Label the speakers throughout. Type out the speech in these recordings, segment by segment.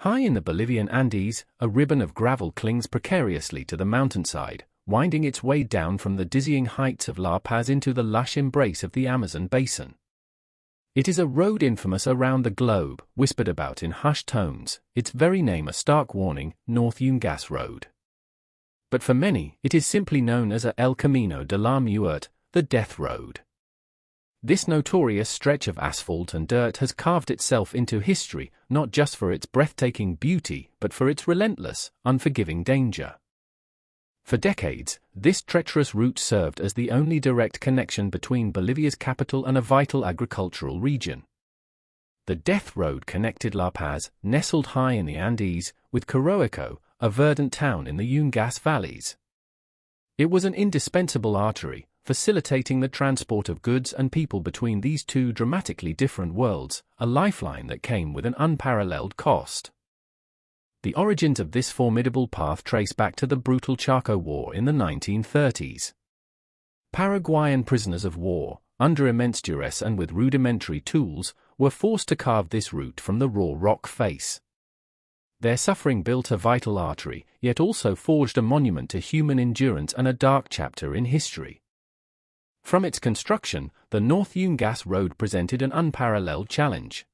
Speaker 1: High in the Bolivian Andes, a ribbon of gravel clings precariously to the mountainside, winding its way down from the dizzying heights of La Paz into the lush embrace of the Amazon basin. It is a road infamous around the globe, whispered about in hushed tones, its very name a stark warning, North Yungas Road. But for many, it is simply known as El Camino de la Muerte, the Death Road. This notorious stretch of asphalt and dirt has carved itself into history, not just for its breathtaking beauty, but for its relentless, unforgiving danger. For decades, this treacherous route served as the only direct connection between Bolivia's capital and a vital agricultural region. The Death Road connected La Paz, nestled high in the Andes, with Coroico, a verdant town in the Yungas valleys. It was an indispensable artery, facilitating the transport of goods and people between these two dramatically different worlds, a lifeline that came with an unparalleled cost. The origins of this formidable path trace back to the brutal Chaco War in the 1930s. Paraguayan prisoners of war, under immense duress and with rudimentary tools, were forced to carve this route from the raw rock face. Their suffering built a vital artery, yet also forged a monument to human endurance and a dark chapter in history. From its construction, the North Yungas Road presented an unparalleled challenge.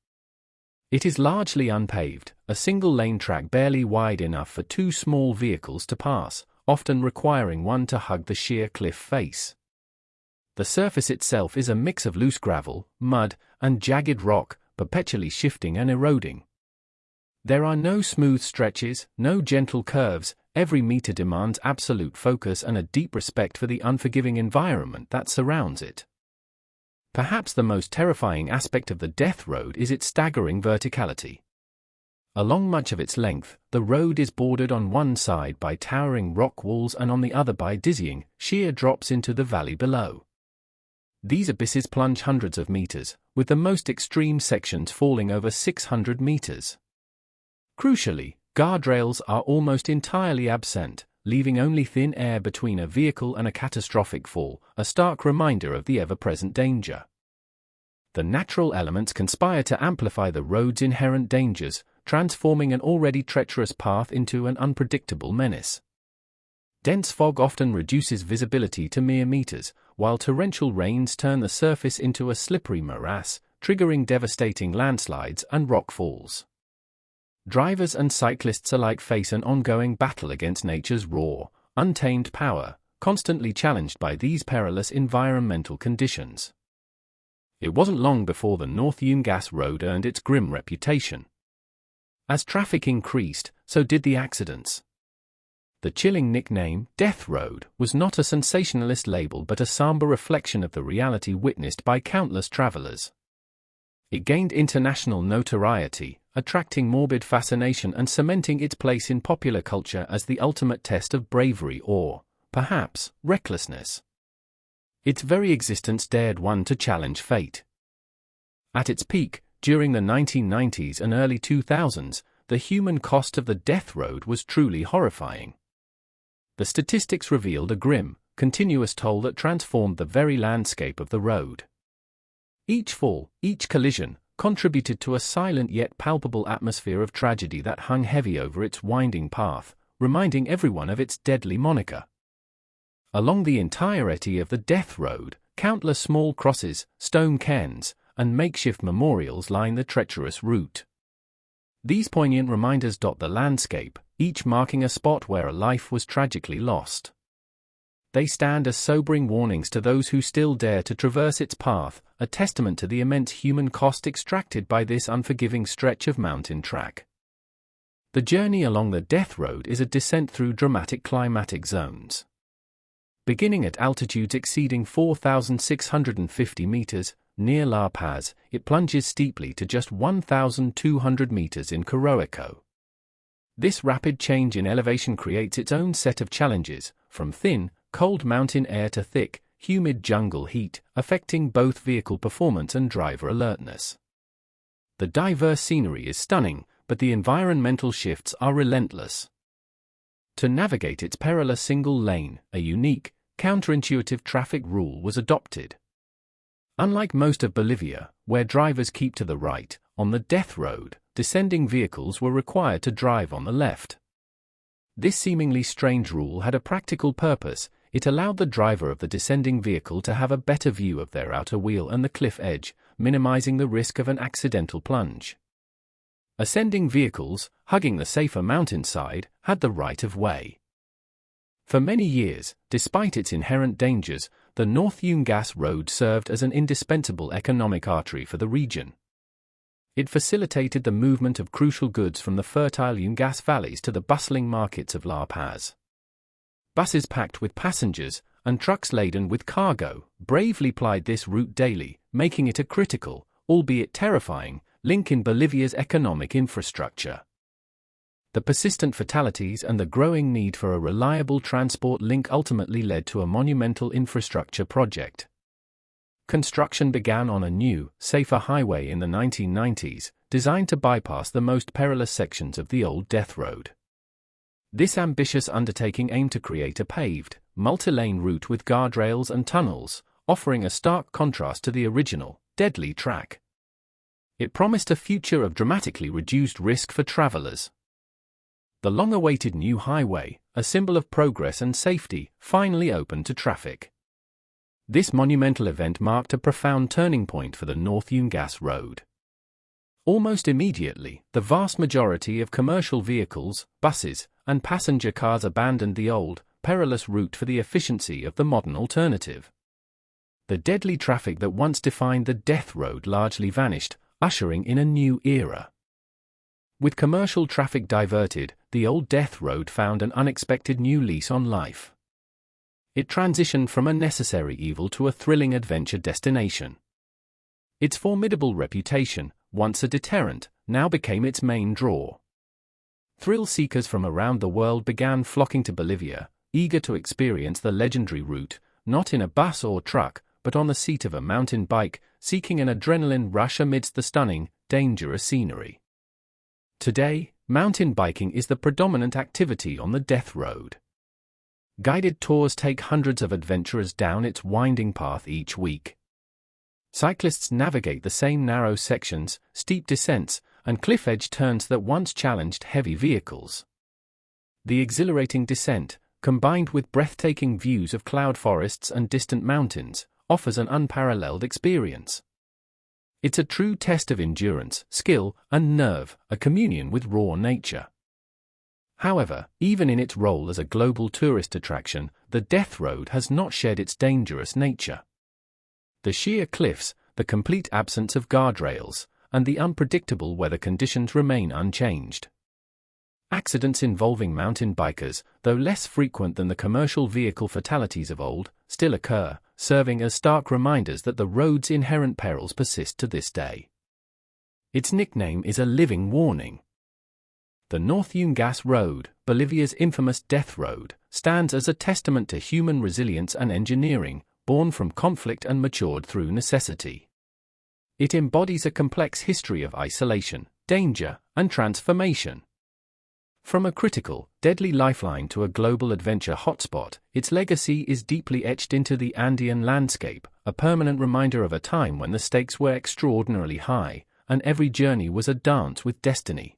Speaker 1: It is largely unpaved, a single-lane track barely wide enough for two small vehicles to pass, often requiring one to hug the sheer cliff face. The surface itself is a mix of loose gravel, mud, and jagged rock, perpetually shifting and eroding. There are no smooth stretches, no gentle curves. Every meter demands absolute focus and a deep respect for the unforgiving environment that surrounds it. Perhaps the most terrifying aspect of the Death Road is its staggering verticality. Along much of its length, the road is bordered on one side by towering rock walls and on the other by dizzying, sheer drops into the valley below. These abysses plunge hundreds of meters, with the most extreme sections falling over 600 meters. Crucially, guardrails are almost entirely absent, leaving only thin air between a vehicle and a catastrophic fall, a stark reminder of the ever-present danger. The natural elements conspire to amplify the road's inherent dangers, transforming an already treacherous path into an unpredictable menace. Dense fog often reduces visibility to mere meters, while torrential rains turn the surface into a slippery morass, triggering devastating landslides and rock falls. Drivers and cyclists alike face an ongoing battle against nature's raw, untamed power, constantly challenged by these perilous environmental conditions. It wasn't long before the North Yungas Road earned its grim reputation. As traffic increased, so did the accidents. The chilling nickname, Death Road, was not a sensationalist label but a somber reflection of the reality witnessed by countless travelers. It gained international notoriety, attracting morbid fascination and cementing its place in popular culture as the ultimate test of bravery or, perhaps, recklessness. Its very existence dared one to challenge fate. At its peak, during the 1990s and early 2000s, the human cost of the Death Road was truly horrifying. The statistics revealed a grim, continuous toll that transformed the very landscape of the road. Each fall, each collision, contributed to a silent yet palpable atmosphere of tragedy that hung heavy over its winding path, reminding everyone of its deadly moniker. Along the entirety of the Death Road, countless small crosses, stone cairns, and makeshift memorials line the treacherous route. These poignant reminders dot the landscape, each marking a spot where a life was tragically lost. They stand as sobering warnings to those who still dare to traverse its path, a testament to the immense human cost extracted by this unforgiving stretch of mountain track. The journey along the Death Road is a descent through dramatic climatic zones. Beginning at altitudes exceeding 4,650 meters, near La Paz, it plunges steeply to just 1,200 meters in Coroico. This rapid change in elevation creates its own set of challenges, from thin, cold mountain air to thick, humid jungle heat, affecting both vehicle performance and driver alertness. The diverse scenery is stunning, but the environmental shifts are relentless. To navigate its perilous single lane, a unique, counterintuitive traffic rule was adopted. Unlike most of Bolivia, where drivers keep to the right, On the death road, descending vehicles were required to drive on the left. This seemingly strange rule had a practical purpose. It allowed the driver of the descending vehicle to have a better view of their outer wheel and the cliff edge, minimizing the risk of an accidental plunge. Ascending vehicles, hugging the safer mountainside, had the right of way. For many years, despite its inherent dangers, the North Yungas Road served as an indispensable economic artery for the region. It facilitated the movement of crucial goods from the fertile Yungas valleys to the bustling markets of La Paz. Buses packed with passengers, and trucks laden with cargo, bravely plied this route daily, making it a critical, albeit terrifying, link in Bolivia's economic infrastructure. The persistent fatalities and the growing need for a reliable transport link ultimately led to a monumental infrastructure project. Construction began on a new, safer highway in the 1990s, designed to bypass the most perilous sections of the old death road. This ambitious undertaking aimed to create a paved, multi-lane route with guardrails and tunnels, offering a stark contrast to the original, deadly track. It promised a future of dramatically reduced risk for travelers. The long-awaited new highway, a symbol of progress and safety, finally opened to traffic. This monumental event marked a profound turning point for the North Yungas Road. Almost immediately, the vast majority of commercial vehicles, buses, and passenger cars abandoned the old, perilous route for the efficiency of the modern alternative. The deadly traffic that once defined the death road largely vanished, ushering in a new era. With commercial traffic diverted, the old death road found an unexpected new lease on life. It transitioned from a necessary evil to a thrilling adventure destination. Its formidable reputation, once a deterrent, now became its main draw. Thrill-seekers from around the world began flocking to Bolivia, eager to experience the legendary route, not in a bus or truck, but on the seat of a mountain bike, seeking an adrenaline rush amidst the stunning, dangerous scenery. Today, mountain biking is the predominant activity on the death road. Guided tours take hundreds of adventurers down its winding path each week. Cyclists navigate the same narrow sections, steep descents, and cliff-edge turns that once challenged heavy vehicles. The exhilarating descent, combined with breathtaking views of cloud forests and distant mountains, offers an unparalleled experience. It's a true test of endurance, skill, and nerve, a communion with raw nature. However, even in its role as a global tourist attraction, the death road has not shed its dangerous nature. The sheer cliffs, the complete absence of guardrails, and the unpredictable weather conditions remain unchanged. Accidents involving mountain bikers, though less frequent than the commercial vehicle fatalities of old, still occur, serving as stark reminders that the road's inherent perils persist to this day. Its nickname is a living warning. The North Yungas Road, Bolivia's infamous death road, stands as a testament to human resilience and engineering, born from conflict and matured through necessity. It embodies a complex history of isolation, danger, and transformation. From a critical, deadly lifeline to a global adventure hotspot, its legacy is deeply etched into the Andean landscape, a permanent reminder of a time when the stakes were extraordinarily high, and every journey was a dance with destiny.